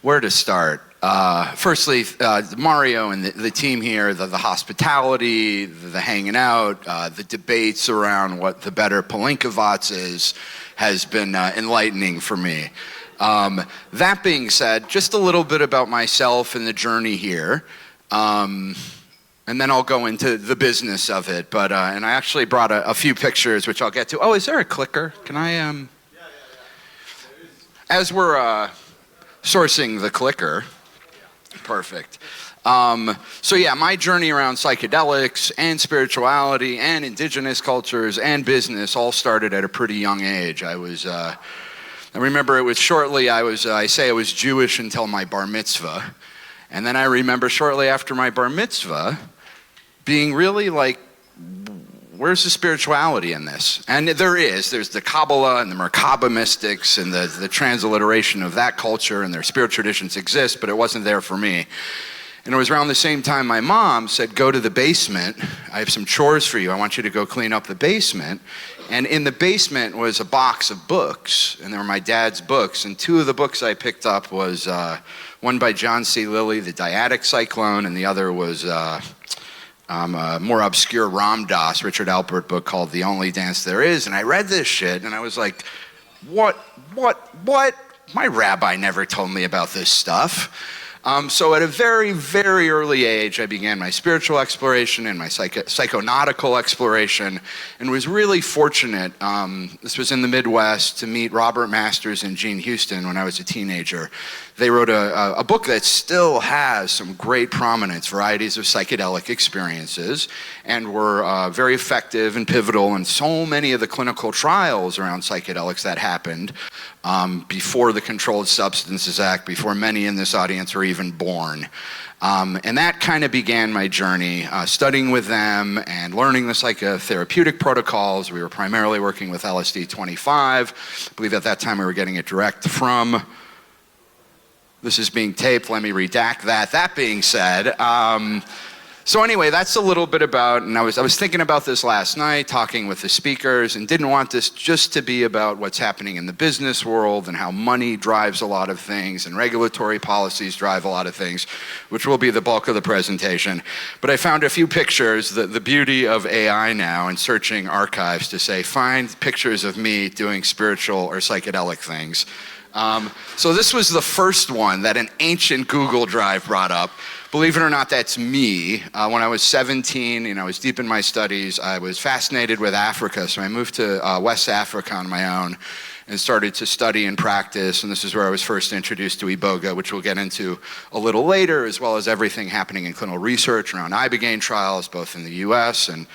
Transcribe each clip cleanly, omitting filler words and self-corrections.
Where to start? Firstly, Mario and the team here, the hospitality, the hanging out, the debates around what the better Palinkovats is, has been enlightening for me. That being said, just a little bit about myself and the journey here, and then I'll go into the business of it. But and I actually brought a few pictures, which I'll get to. Oh, is there a clicker? Can I? Yeah. As we're sourcing the clicker, perfect. So yeah, my journey around psychedelics and spirituality and indigenous cultures and business all started at a pretty young age. I remember it was shortly, I was Jewish until my bar mitzvah. And then I remember shortly after my bar mitzvah being really like, where's the spirituality in this? And there's the Kabbalah and the Merkaba mystics and the transliteration of that culture, and their spiritual traditions exist, but it wasn't there for me. And it was around the same time my mom said, go to the basement. I have some chores for you. I want you to go clean up the basement. And in the basement was a box of books, and they were my dad's books. And two of the books I picked up was one by John C. Lilly, The Dyadic Cyclone, and the other was a more obscure Ram Dass, Richard Alpert book called The Only Dance There Is. And I read this shit, and I was like, what? My rabbi never told me about this stuff. So at a very, very early age, I began my spiritual exploration and my psychonautical exploration, and was really fortunate, this was in the Midwest, to meet Robert Masters and Gene Houston when I was a teenager. They wrote a book that still has some great prominence, Varieties of Psychedelic Experiences, and were very effective and pivotal in so many of the clinical trials around psychedelics that happened before the Controlled Substances Act, before many in this audience were even born. And that kind of began my journey, studying with them and learning the psychotherapeutic protocols. We were primarily working with LSD-25. I believe at that time we were getting it direct from... This is being taped, let me redact that. That being said, so anyway, that's a little bit about, and I was thinking about this last night, talking with the speakers, and didn't want this just to be about what's happening in the business world and how money drives a lot of things and regulatory policies drive a lot of things, which will be the bulk of the presentation. But I found a few pictures, the beauty of AI now and searching archives to say, find pictures of me doing spiritual or psychedelic things. So this was the first one that an ancient Google Drive brought up. Believe it or not, that's me. When I was 17, I was deep in my studies. I was fascinated with Africa, so I moved to West Africa on my own and started to study and practice. And this is where I was first introduced to Iboga, which we'll get into a little later, as well as everything happening in clinical research around ibogaine trials, both in the US and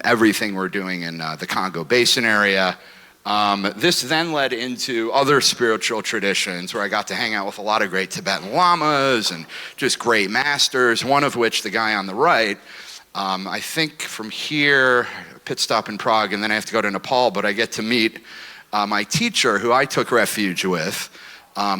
everything we're doing in the Congo Basin area. This then led into other spiritual traditions where I got to hang out with a lot of great Tibetan lamas and just great masters, one of which, the guy on the right, I think from here, pit stop in Prague, and then I have to go to Nepal, but I get to meet my teacher who I took refuge with,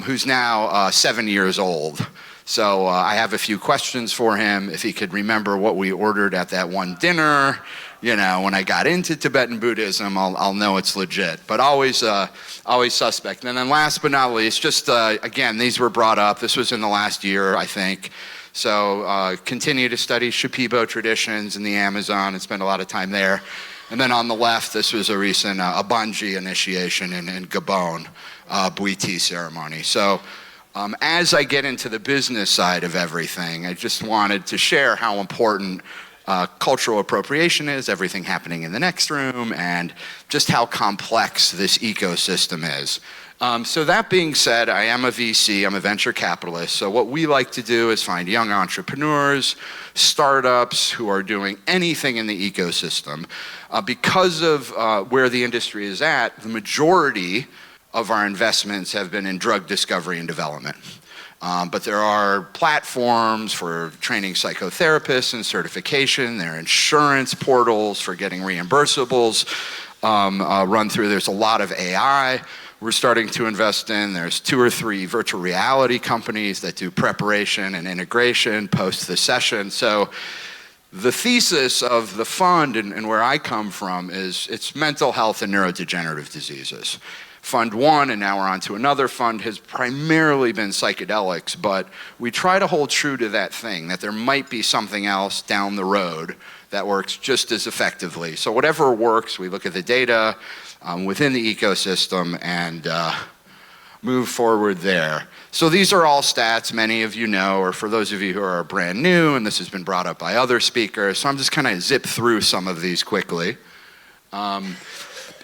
who's now 7 years old. So I have a few questions for him, if he could remember what we ordered at that one dinner. When I got into Tibetan Buddhism, I'll know it's legit, but always suspect. And then last but not least, just again, these were brought up. This was in the last year, I think. So continue to study Shipibo traditions in the Amazon and spend a lot of time there. And then on the left, this was a recent Abanji initiation in Gabon, Bui tea ceremony. So as I get into the business side of everything, I just wanted to share how important cultural appropriation is, everything happening in the next room, and just how complex this ecosystem is. So that being said, I am a VC, I'm a venture capitalist, so what we like to do is find young entrepreneurs, startups who are doing anything in the ecosystem. Because of where the industry is at, the majority of our investments have been in drug discovery and development. But there are platforms for training psychotherapists and certification. There are insurance portals for getting reimbursables run through. There's a lot of AI we're starting to invest in. There's 2 or 3 virtual reality companies that do preparation and integration post the session. So the thesis of the fund and where I come from is it's mental health and neurodegenerative diseases. Fund 1, and now we're on to another fund, has primarily been psychedelics, but we try to hold true to that thing, that there might be something else down the road that works just as effectively. So whatever works, we look at the data within the ecosystem and move forward there. So these are all stats many of you know, or for those of you who are brand new, and this has been brought up by other speakers, so I'm just kind of zip through some of these quickly.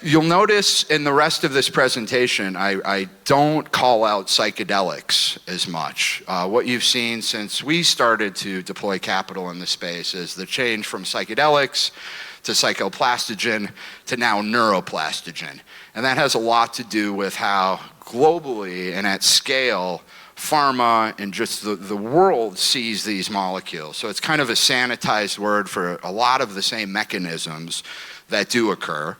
You'll notice in the rest of this presentation, I don't call out psychedelics as much. What you've seen since we started to deploy capital in the space is the change from psychedelics to psychoplastogen to now neuroplastogen. And that has a lot to do with how globally and at scale, pharma and just the world sees these molecules. So it's kind of a sanitized word for a lot of the same mechanisms that do occur.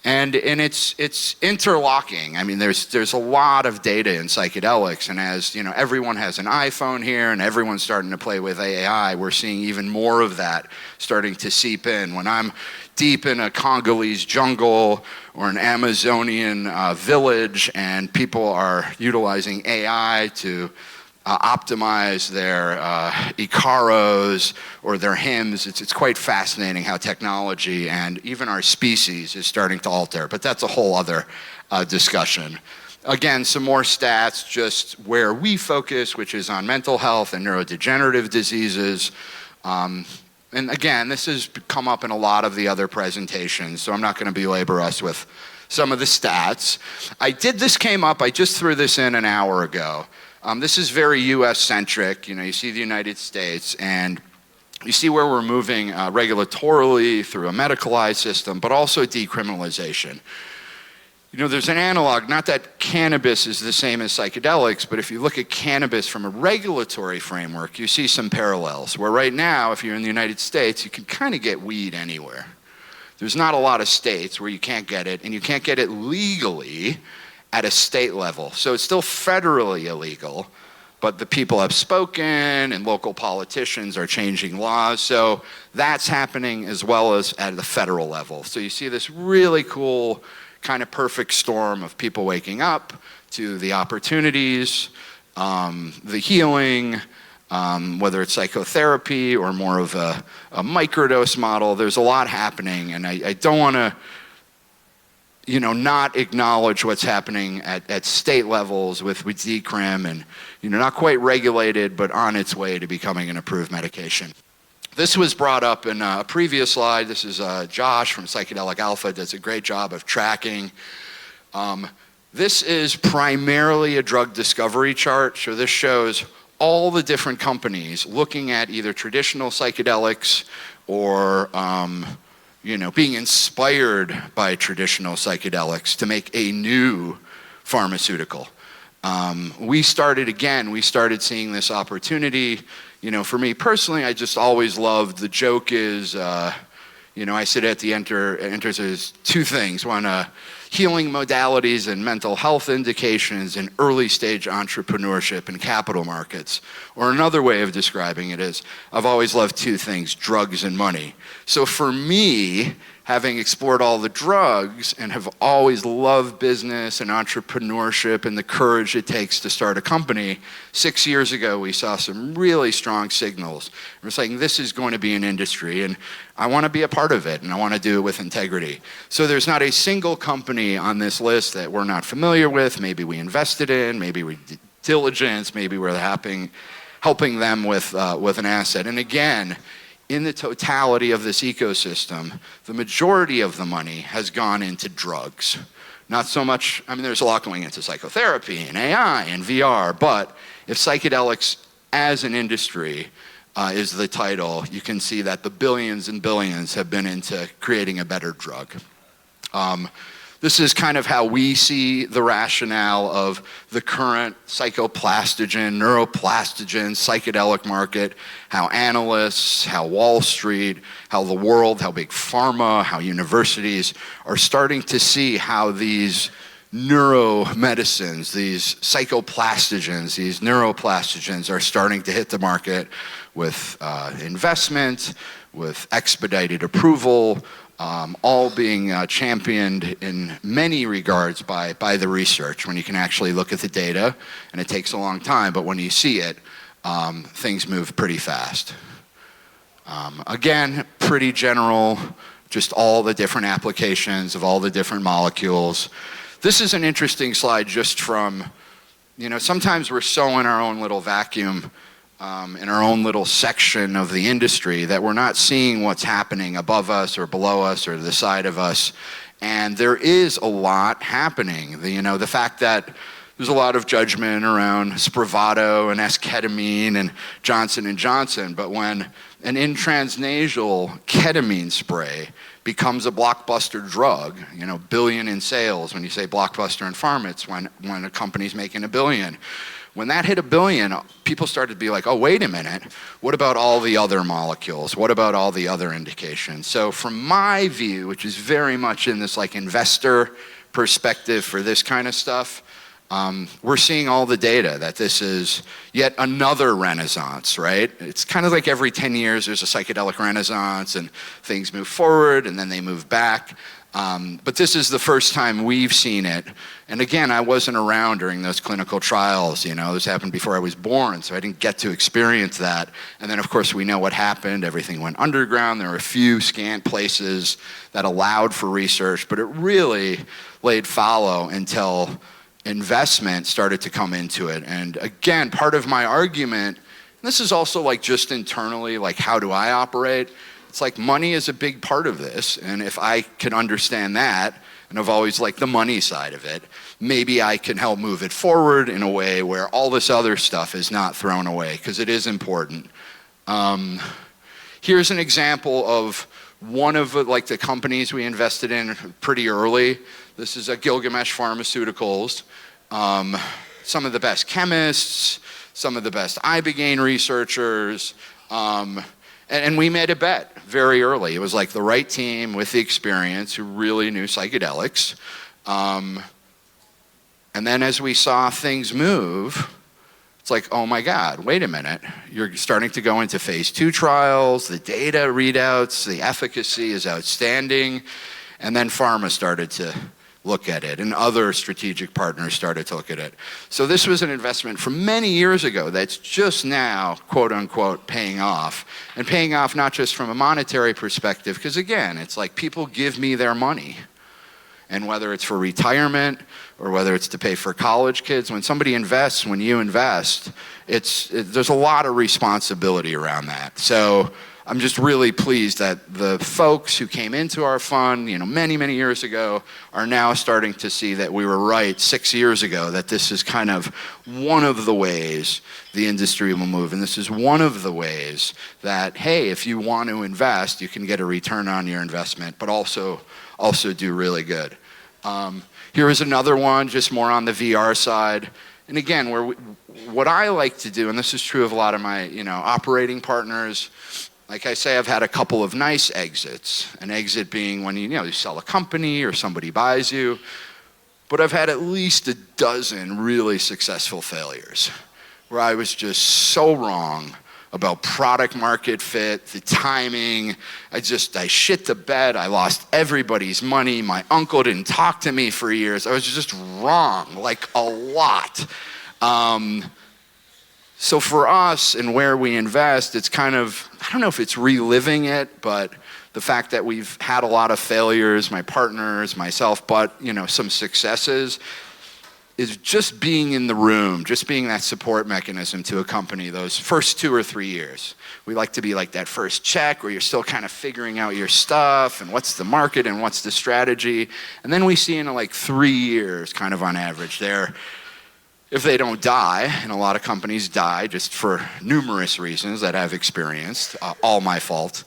And it's interlocking. I mean, there's a lot of data in psychedelics, and as you know, everyone has an iPhone here, and everyone's starting to play with AI. We're seeing even more of that starting to seep in. When I'm deep in a Congolese jungle or an Amazonian village, and people are utilizing AI to optimize their Icaros or their hymns. It's quite fascinating how technology and even our species is starting to alter, but that's a whole other discussion. Again, some more stats, just where we focus, which is on mental health and neurodegenerative diseases. And again, this has come up in a lot of the other presentations, so I'm not going to belabor us with some of the stats. I just threw this in an hour ago. This is very US-centric. You know, you see the United States, and you see where we're moving regulatorily through a medicalized system, but also decriminalization. You know, there's an analog, not that cannabis is the same as psychedelics, but if you look at cannabis from a regulatory framework, you see some parallels, where right now, if you're in the United States, you can kind of get weed anywhere. There's not a lot of states where you can't get it, and you can't get it legally at a state level. So it's still federally illegal, but the people have spoken and local politicians are changing laws. So that's happening as well as at the federal level. So you see this really cool kind of perfect storm of people waking up to the opportunities, the healing, whether it's psychotherapy or more of a microdose model. There's a lot happening, and I don't want to not acknowledge what's happening at state levels with decrim and, not quite regulated, but on its way to becoming an approved medication. This was brought up in a previous slide. This is Josh from Psychedelic Alpha, does a great job of tracking. This is primarily a drug discovery chart. So this shows all the different companies looking at either traditional psychedelics or being inspired by traditional psychedelics to make a new pharmaceutical. We started seeing this opportunity. For me personally, I just always loved, the joke is, I sit at the enters as two things. One, healing modalities and mental health indications in early stage entrepreneurship and capital markets. Or another way of describing it is, I've always loved two things, drugs and money. So for me, having explored all the drugs and have always loved business and entrepreneurship and the courage it takes to start a company, 6 years ago we saw some really strong signals. We're saying this is going to be an industry and I want to be a part of it and I want to do it with integrity. So there's not a single company on this list that we're not familiar with. Maybe we invested in, maybe we did diligence, maybe we're helping them with an asset. And again, in the totality of this ecosystem, the majority of the money has gone into drugs. Not so much, there's a lot going into psychotherapy and AI and VR, but if psychedelics as an industry is the title, you can see that the billions and billions have been into creating a better drug. This is kind of how we see the rationale of the current psychoplastogen, neuroplastogen, psychedelic market, how analysts, how Wall Street, how the world, how big pharma, how universities are starting to see how these neuromedicines, these psychoplastogens, these neuroplastogens are starting to hit the market with investment, with expedited approval, all being championed in many regards by the research, when you can actually look at the data, and it takes a long time, but when you see it, things move pretty fast. Again, pretty general, just all the different applications of all the different molecules. This is an interesting slide just from, sometimes we're so in our own little vacuum, in our own little section of the industry, that we're not seeing what's happening above us or below us or to the side of us. And there is a lot happening. The fact that there's a lot of judgment around Spravato and esketamine and Johnson & Johnson, but when an intransnasal ketamine spray becomes a blockbuster drug, billion in sales, when you say blockbuster in pharma, it's when a company's making $1 billion. When that hit $1 billion, people started to be like, oh, wait a minute, what about all the other molecules? What about all the other indications? So from my view, which is very much in this investor perspective for this kind of stuff, we're seeing all the data that this is yet another renaissance, right? It's kind of like every 10 years there's a psychedelic renaissance and things move forward and then they move back. But this is the first time we've seen it. And again, I wasn't around during those clinical trials. This happened before I was born, so I didn't get to experience that. And then, of course, we know what happened. Everything went underground. There were a few scant places that allowed for research, but it really laid fallow until investment started to come into it. And again, part of my argument, and this is also just internally, how do I operate? It's money is a big part of this, and if I can understand that, and I've always liked the money side of it, maybe I can help move it forward in a way where all this other stuff is not thrown away, because it is important. Here's an example of one of the companies we invested in pretty early. This is Gilgamesh Pharmaceuticals. Some of the best chemists, some of the best ibogaine researchers, and we made a bet very early. It was the right team with the experience who really knew psychedelics. And then as we saw things move, it's oh my God, wait a minute. You're starting to go into phase 2 trials, the data readouts, the efficacy is outstanding. And then pharma started to look at it, and other strategic partners started to look at it. So this was an investment from many years ago that's just now, quote unquote, paying off. And paying off not just from a monetary perspective, because again, it's people give me their money. And whether it's for retirement or whether it's to pay for college kids, when somebody invests, when you invest, there's a lot of responsibility around that. So I'm just really pleased that the folks who came into our fund, many, many years ago, are now starting to see that we were right 6 years ago, that this is kind of one of the ways the industry will move. And this is one of the ways that, hey, if you want to invest, you can get a return on your investment, but also do really good. Here is another one, just more on the VR side. And again, what I like to do, and this is true of a lot of my operating partners, like I say, I've had a couple of nice exits. An exit being when you sell a company or somebody buys you. But I've had at least a dozen really successful failures where I was just so wrong about product market fit, the timing. I shit the bed. I lost everybody's money. My uncle didn't talk to me for years. I was just wrong, a lot. So for us and where we invest, it's kind of, I don't know if it's reliving it, but the fact that we've had a lot of failures, my partners, myself, but some successes, is just being in the room, just being that support mechanism to a company those first 2 or 3 years. We like to be that first check where you're still kind of figuring out your stuff and what's the market and what's the strategy. And then we see in 3 years, kind of on average, if they don't die, and a lot of companies die just for numerous reasons that I've experienced, all my fault,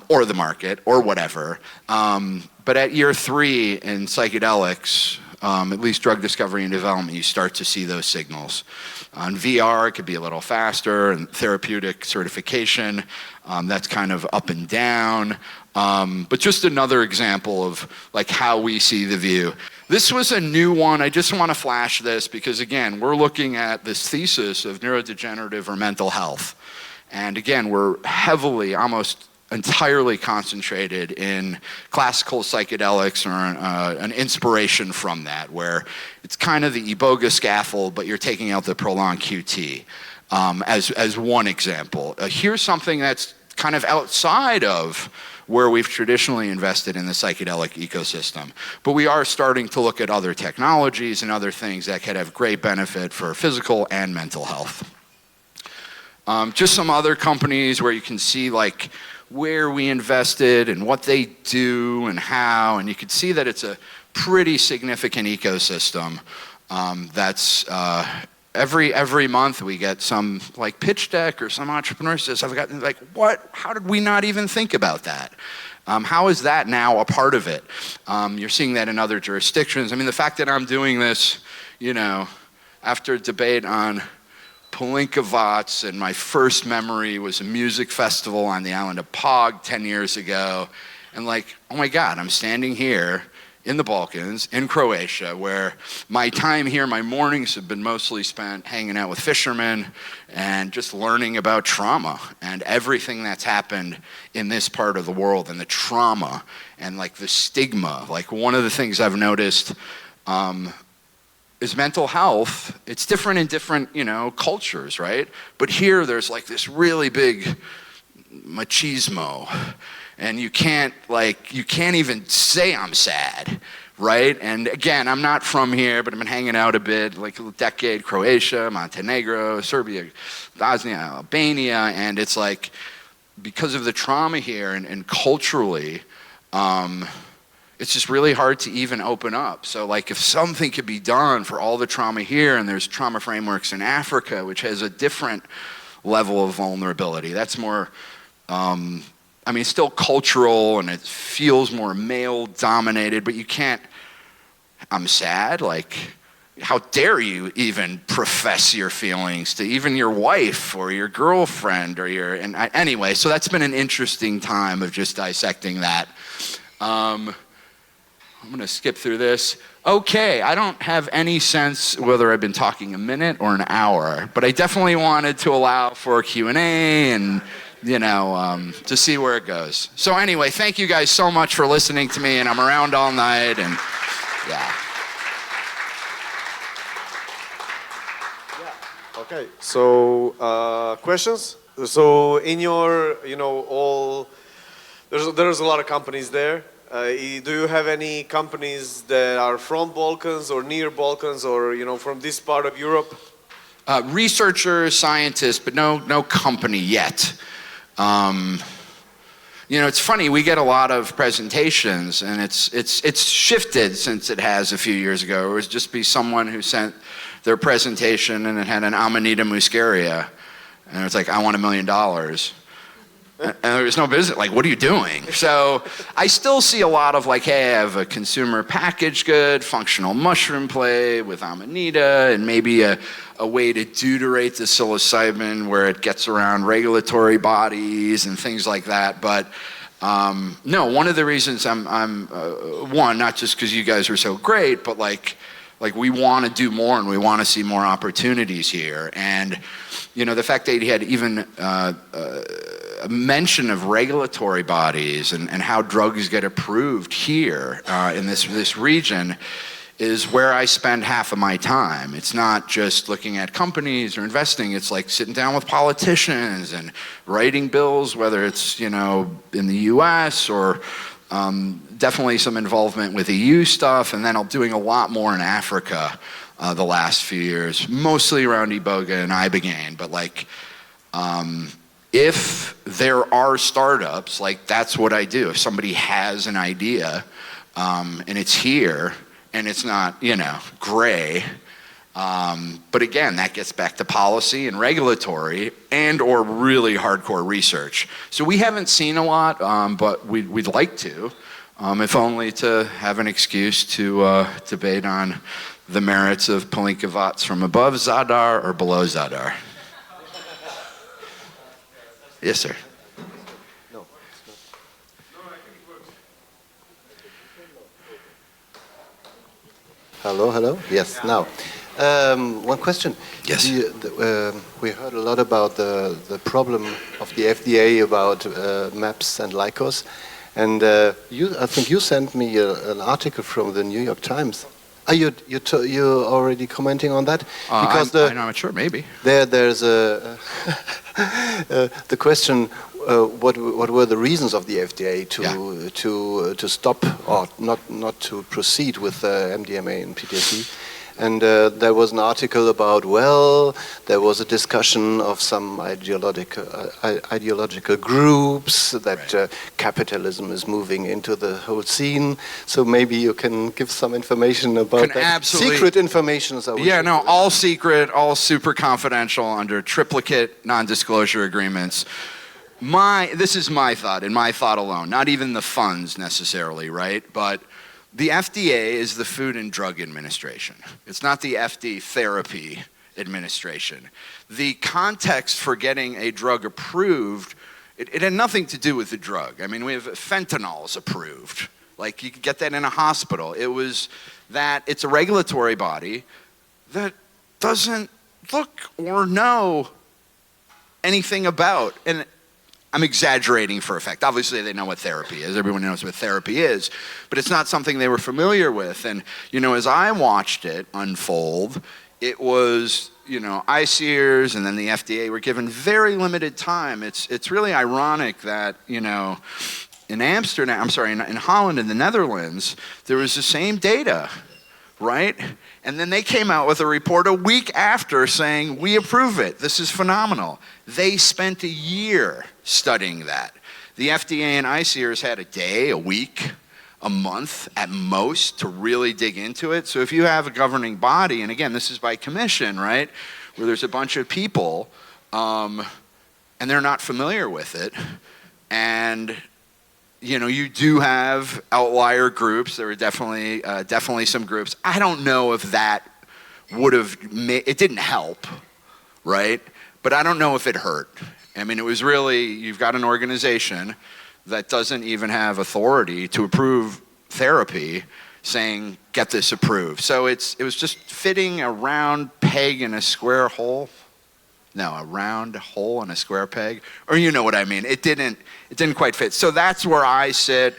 or the market, or whatever. But at year 3 in psychedelics, at least drug discovery and development, you start to see those signals. On VR, it could be a little faster, and therapeutic certification, that's kind of up and down. But just another example of how we see the view. This was a new one. I just want to flash this because, again, we're looking at this thesis of neurodegenerative or mental health. And again, we're heavily, almost entirely concentrated in classical psychedelics or an inspiration from that, where it's kind of the iboga scaffold, but you're taking out the prolonged QT as one example. Here's something that's kind of outside of where we've traditionally invested in the psychedelic ecosystem. But we are starting to look at other technologies and other things that could have great benefit for physical and mental health. Just some other companies where you can see like where we invested and what they do and how, and you can see that it's a pretty significant ecosystem. That's every month we get some like pitch deck or some entrepreneur says, I've gotten like, what? How did we not even think about that? How is that now a part of it? You're seeing that in other jurisdictions. I mean, the fact that I'm doing this, you know, after a debate on Psihologija, and my first memory was a music festival on the island of Pog 10 years ago, and like, oh my God, I'm standing here in the Balkans, in Croatia, where my time here, my mornings have been mostly spent hanging out with fishermen and just learning about trauma and everything that's happened in this part of the world, and the trauma and like the stigma. Like one of the things I've noticed is mental health. It's different in different, you know, cultures, right? But here there's like this really big machismo, and you can't even say I'm sad, right? And again, I'm not from here, but I've been hanging out a bit, like a decade, Croatia, Montenegro, Serbia, Bosnia, Albania, and it's like, because of the trauma here and culturally, it's just really hard to even open up. So like if something could be done for all the trauma here, and there's trauma frameworks in Africa, which has a different level of vulnerability. That's more, I mean, still cultural, and it feels more male dominated, but you can't, I'm sad, like, how dare you even profess your feelings to even your wife or your girlfriend or anyway, so that's been an interesting time of just dissecting that. I'm gonna skip through this. Okay, I don't have any sense whether I've been talking a minute or an hour, but I definitely wanted to allow for Q&A and, you know, to see where it goes. So anyway, thank you guys so much for listening to me, and I'm around all night, and yeah. Okay, so questions? So in your, you know, there's a lot of companies there. Do you have any companies that are from Balkans or near Balkans or, you know, from this part of Europe? Researchers, scientists, but no company yet. You know, it's funny, we get a lot of presentations, and it's shifted since it has a few years ago. It would just be someone who sent their presentation and it had an Amanita muscaria, and it's like, I want $1 million. And there was no business, like, what are you doing? So I still see a lot of like, hey, I have a consumer packaged good, functional mushroom play with Amanita, and maybe a way to deuterate the psilocybin where it gets around regulatory bodies and things like that. But no, one of the reasons I'm one, not just because you guys are so great, but like we want to do more and we want to see more opportunities here. And, you know, the fact that he had even a mention of regulatory bodies and how drugs get approved here in this region is where I spend half of my time. It's not just looking at companies or investing, it's like sitting down with politicians and writing bills, whether it's, you know, in the US or definitely some involvement with EU stuff, and then I'm doing a lot more in Africa the last few years, mostly around Iboga and Ibogaine, but like, if there are startups, like that's what I do. If somebody has an idea and it's here and it's not, you know, gray, but again, that gets back to policy and regulatory and or really hardcore research. So we haven't seen a lot, but we'd like to, if only to have an excuse to debate on the merits of Psihologija from above Zadar or below Zadar. Yes, sir. No. Hello. Yes, now. One question. Yes. We heard a lot about the problem of the FDA about MAPS and Lycos, and I think you sent me an article from the New York Times. Are you already commenting on that? Because I'm not sure. Maybe there's a the question. What were the reasons of the FDA to stop or not to proceed with MDMA and PTSD? And there was an article about, there was a discussion of some ideological groups that capitalism is moving into the whole scene. So maybe you can give some information about that. Secret information. All secret, all super confidential under triplicate non-disclosure agreements. This is my thought, and my thought alone, not even the funds necessarily, right? But the FDA is the Food and Drug Administration. It's not the FD Therapy Administration. The context for getting a drug approved, it had nothing to do with the drug. I mean, we have fentanyls approved. Like, you could get that in a hospital. It was that it's a regulatory body that doesn't look or know anything about, and I'm exaggerating for effect. Obviously, they know what therapy is. Everyone knows what therapy is. But it's not something they were familiar with. And, as I watched it unfold, it was, ICERs and then the FDA were given very limited time. It's really ironic that, in Holland and the Netherlands, there was the same data, right? And then they came out with a report a week after saying, we approve it. This is phenomenal. They spent a year studying that. The FDA and ICERs had a day, a week, a month at most to really dig into it. So if you have a governing body, and again, this is by commission, right, where there's a bunch of people and they're not familiar with it, and you do have outlier groups. There were definitely some groups. I don't know if that would have it didn't help, right? But I don't know if it hurt. I mean, it was really, you've got an organization that doesn't even have authority to approve therapy saying, get this approved. So it was just fitting a round peg in a square hole. No, a round hole in a square peg. Or you know what I mean. It didn't quite fit. So that's where I sit.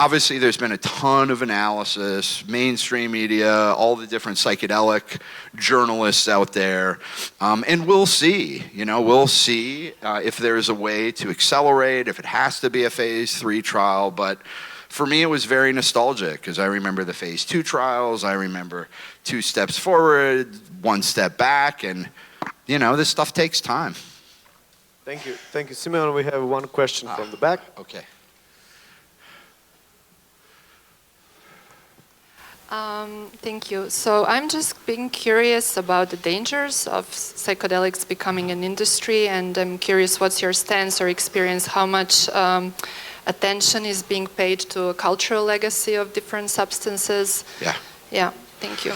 Obviously, there's been a ton of analysis, mainstream media, all the different psychedelic journalists out there. And we'll see, if there's a way to accelerate, if it has to be a phase 3 trial. But for me, it was very nostalgic because I remember the phase 2 trials. I remember 2 steps forward, 1 step back. And, this stuff takes time. Thank you. Thank you, Simeon. We have one question from the back. Okay. Thank you. So I'm just being curious about the dangers of psychedelics becoming an industry, and I'm curious what's your stance or experience, how much attention is being paid to a cultural legacy of different substances? Yeah, thank you.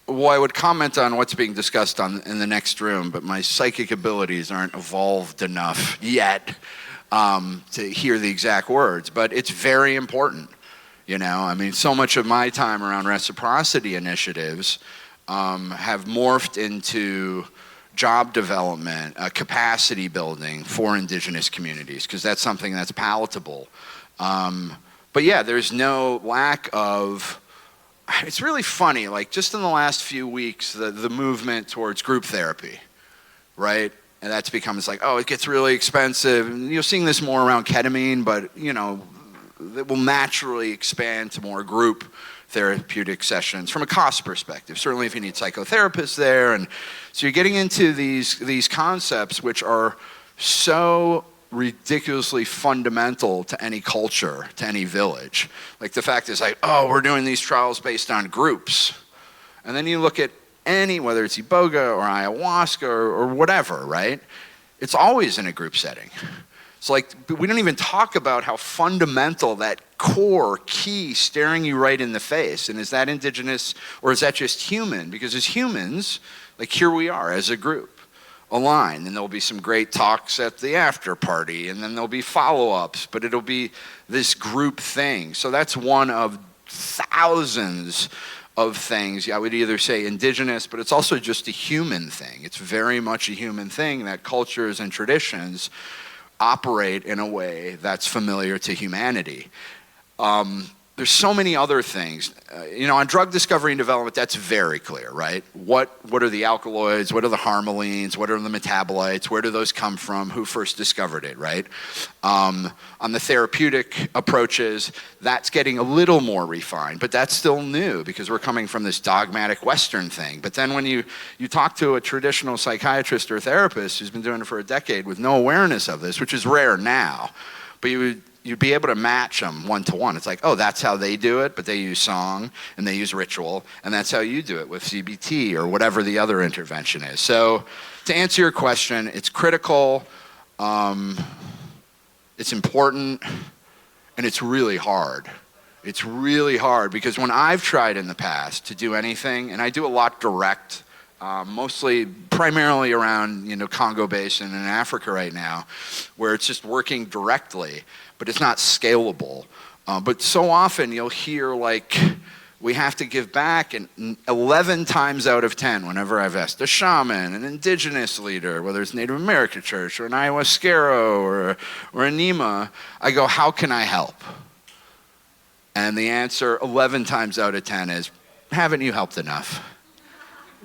Well, I would comment on what's being discussed in the next room, but my psychic abilities aren't evolved enough yet to hear the exact words, but it's very important. So much of my time around reciprocity initiatives have morphed into job development, capacity building for indigenous communities, because that's something that's palatable. But yeah, there's no lack of, it's really funny, like just in the last few weeks, the movement towards group therapy, right? And that's become, it's like, oh, it gets really expensive. And you're seeing this more around ketamine, but that will naturally expand to more group therapeutic sessions from a cost perspective. Certainly if you need psychotherapists there. And so you're getting into these concepts which are so ridiculously fundamental to any culture, to any village. Like the fact is like, oh, we're doing these trials based on groups. And then you look at whether it's Iboga or ayahuasca or whatever, right? It's always in a group setting. So like, we don't even talk about how fundamental that core key staring you right in the face. And is that indigenous or is that just human? Because as humans, like here we are as a group, aligned. And there'll be some great talks at the after party. And then there'll be follow-ups. But it'll be this group thing. So that's one of thousands of things. I would either say indigenous, but it's also just a human thing. It's very much a human thing that cultures and traditions operate in a way that's familiar to humanity. There's so many other things. On drug discovery and development, that's very clear, right? What are the alkaloids? What are the harmalines? What are the metabolites? Where do those come from? Who first discovered it, right? On the therapeutic approaches, that's getting a little more refined, but that's still new because we're coming from this dogmatic Western thing. But then when you talk to a traditional psychiatrist or therapist who's been doing it for a decade with no awareness of this, which is rare now, but you'd be able to match them one-to-one. It's like, oh, that's how they do it, but they use song, and they use ritual, and that's how you do it with CBT or whatever the other intervention is. So to answer your question, it's critical, it's important, and it's really hard. It's really hard because when I've tried in the past to do anything, and I do a lot direct, primarily around Congo Basin and Africa right now, where it's just working directly, but it's not scalable. But so often you'll hear like we have to give back, and 11 times out of 10, whenever I've asked a shaman, an indigenous leader, whether it's Native American church or an ayahuasquero or a Nima, I go, how can I help? And the answer 11 times out of 10 is, haven't you helped enough?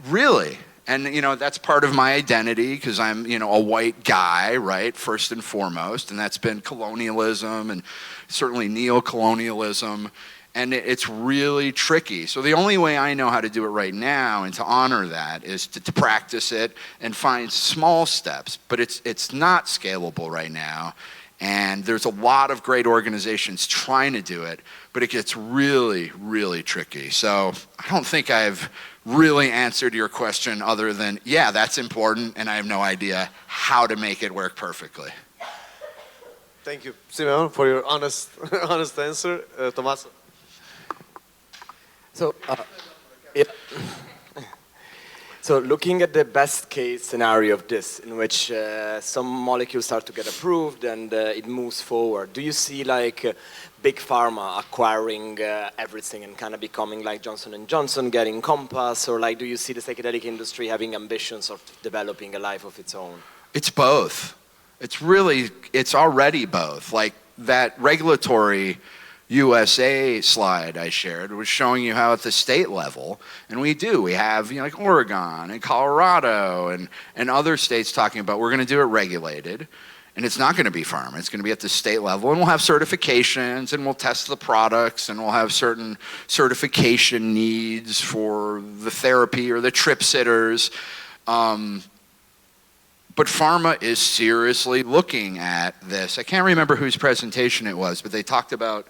Really? And, that's part of my identity because I'm, a white guy, right, first and foremost. And that's been colonialism and certainly neo-colonialism. And it's really tricky. So the only way I know how to do it right now and to honor that is to practice it and find small steps. But it's not scalable right now. And there's a lot of great organizations trying to do it, but it gets really, really tricky. So I don't think I've really answered your question other than, yeah, that's important, and I have no idea how to make it work perfectly. Thank you, Simeon, for your honest answer. Tommaso. So, So looking at the best case scenario of this, in which some molecules start to get approved and it moves forward, do you see big pharma acquiring everything and kind of becoming like Johnson & Johnson, getting Compass, or do you see the psychedelic industry having ambitions of developing a life of its own? It's both. It's already both. Like that regulatory USA slide I shared was showing you how at the state level, and we have like Oregon and Colorado and other states talking about we're going to do it regulated, and it's not going to be pharma, it's going to be at the state level, and we'll have certifications and we'll test the products and we'll have certain certification needs for the therapy or the trip sitters. But pharma is seriously looking at this. I can't remember whose presentation it was, but they talked about,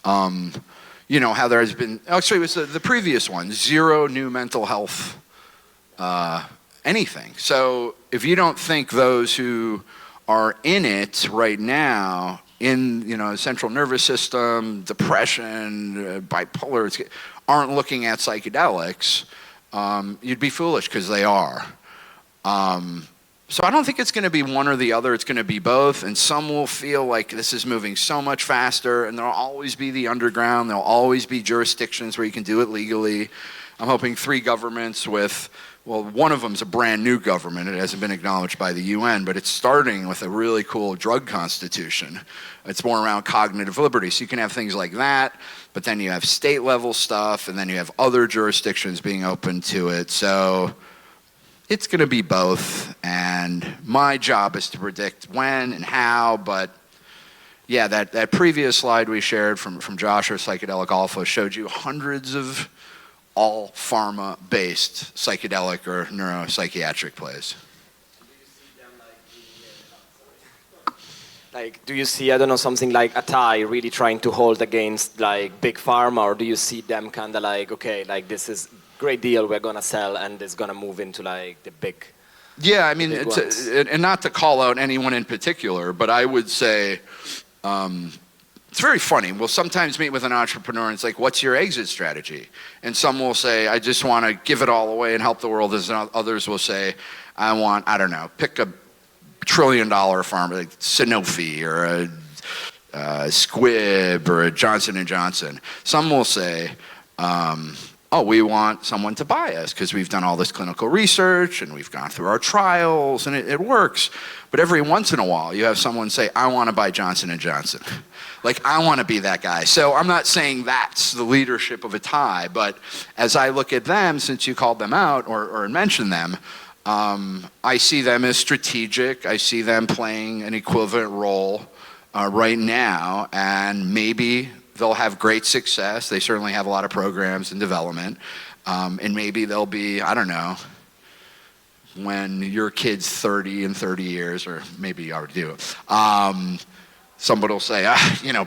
how there has been, actually it was the previous one, zero new mental health anything. So if you don't think those who are in it right now, in central nervous system, depression, bipolar, aren't looking at psychedelics, you'd be foolish because they are. So I don't think it's going to be one or the other. It's going to be both, and some will feel like this is moving so much faster, and there'll always be the underground. There'll always be jurisdictions where you can do it legally. I'm hoping 3 governments one of them's a brand new government. It hasn't been acknowledged by the UN, but it's starting with a really cool drug constitution. It's more around cognitive liberty. So you can have things like that, but then you have state level stuff, and then you have other jurisdictions being open to it. So it's going to be both, and my job is to predict when and how, but yeah, that previous slide we shared from Josh or Psychedelic Alpha showed you hundreds of all pharma-based psychedelic or neuropsychiatric plays. Do you see, I don't know, something like Atai really trying to hold against big pharma, or do you see them kind of this is great deal we're gonna sell and it's gonna move into the big? Yeah, I mean, and not to call out anyone in particular, but I would say it's very funny. We'll sometimes meet with an entrepreneur and it's like, what's your exit strategy? And some will say, I just want to give it all away and help the world. Others will say, I want, I don't know, pick a $1 trillion farm like Sanofi or a Squibb or a Johnson & Johnson. Some will say, oh, we want someone to buy us because we've done all this clinical research and we've gone through our trials and it works. But every once in a while, you have someone say, I want to buy Johnson & Johnson. Like, I want to be that guy. So I'm not saying that's the leadership of Atai, but as I look at them, since you called them out or mentioned them, I see them as strategic. I see them playing an equivalent role right now, and maybe they'll have great success. They certainly have a lot of programs in development. And maybe they'll be, I don't know, when your kid's 30 in 30 years, or maybe you already do, somebody will say,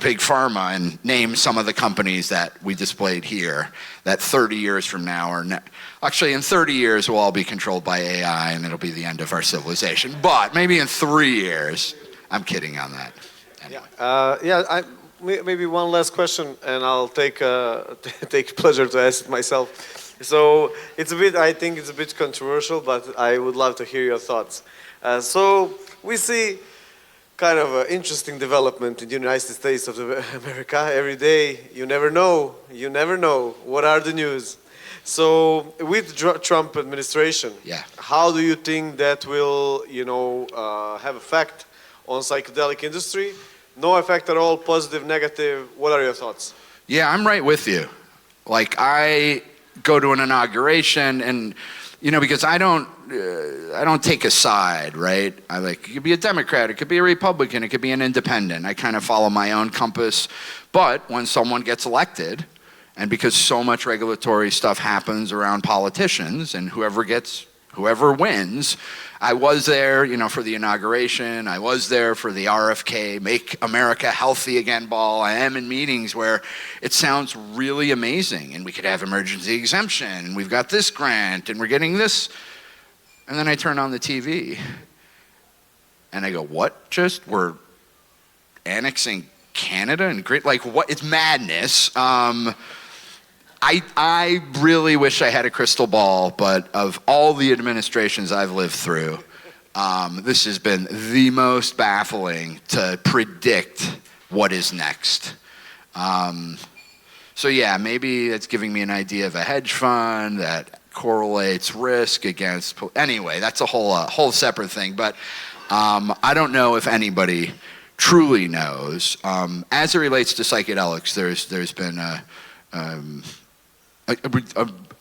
big pharma, and name some of the companies that we displayed here that 30 years from now actually in 30 years we'll all be controlled by AI and it'll be the end of our civilization. But maybe in 3 years, I'm kidding on that. Anyway. Maybe one last question, and I'll take pleasure to ask it myself. So I think it's a bit controversial, but I would love to hear your thoughts. So we see kind of an interesting development in the United States of America every day. You never know. What are the news? So with Trump administration, how do you think that will, have effect on psychedelic industry? No effect at all, positive, negative. What are your thoughts? Yeah, I'm right with you. Like, I go to an inauguration and, because I don't take a side, right? It could be a Democrat, it could be a Republican, it could be an independent. I kind of follow my own compass. But when someone gets elected, and because so much regulatory stuff happens around politicians, and whoever wins, I was there, for the inauguration. I was there for the RFK, Make America Healthy Again ball. I am in meetings where it sounds really amazing, and we could have emergency exemption, and we've got this grant, and we're getting this. And then I turn on the TV, and I go, what we're annexing Canada? And what? It's madness. I really wish I had a crystal ball, but of all the administrations I've lived through, this has been the most baffling to predict what is next. So yeah, maybe it's giving me an idea of a hedge fund that correlates risk against. Anyway, that's a whole separate thing. But I don't know if anybody truly knows. As it relates to psychedelics, there's been a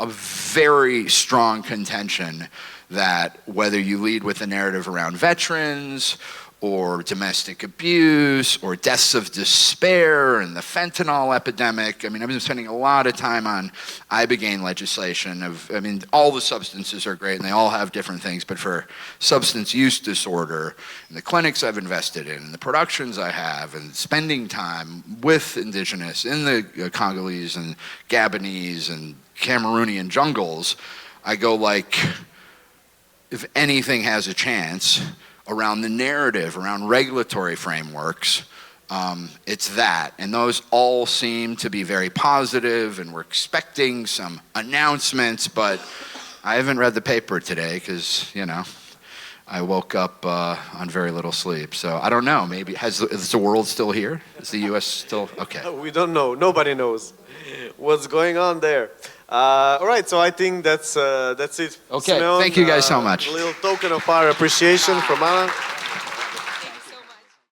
very strong contention that whether you lead with a narrative around veterans or domestic abuse or deaths of despair and the fentanyl epidemic. I've been spending a lot of time on ibogaine legislation all the substances are great and they all have different things, but for substance use disorder, in the clinics I've invested in, the productions I have, and spending time with indigenous in the Congolese and Gabonese and Cameroonian jungles, I go if anything has a chance around the narrative, around regulatory frameworks, it's that. And those all seem to be very positive, and we're expecting some announcements, but I haven't read the paper today because, I woke up on very little sleep. So I don't know, maybe, is the world still here? Is the U.S. still, okay. We don't know, nobody knows what's going on there. All right, so I think that's it. Okay, Simeon, thank you guys so much. A little token of our appreciation from Alan.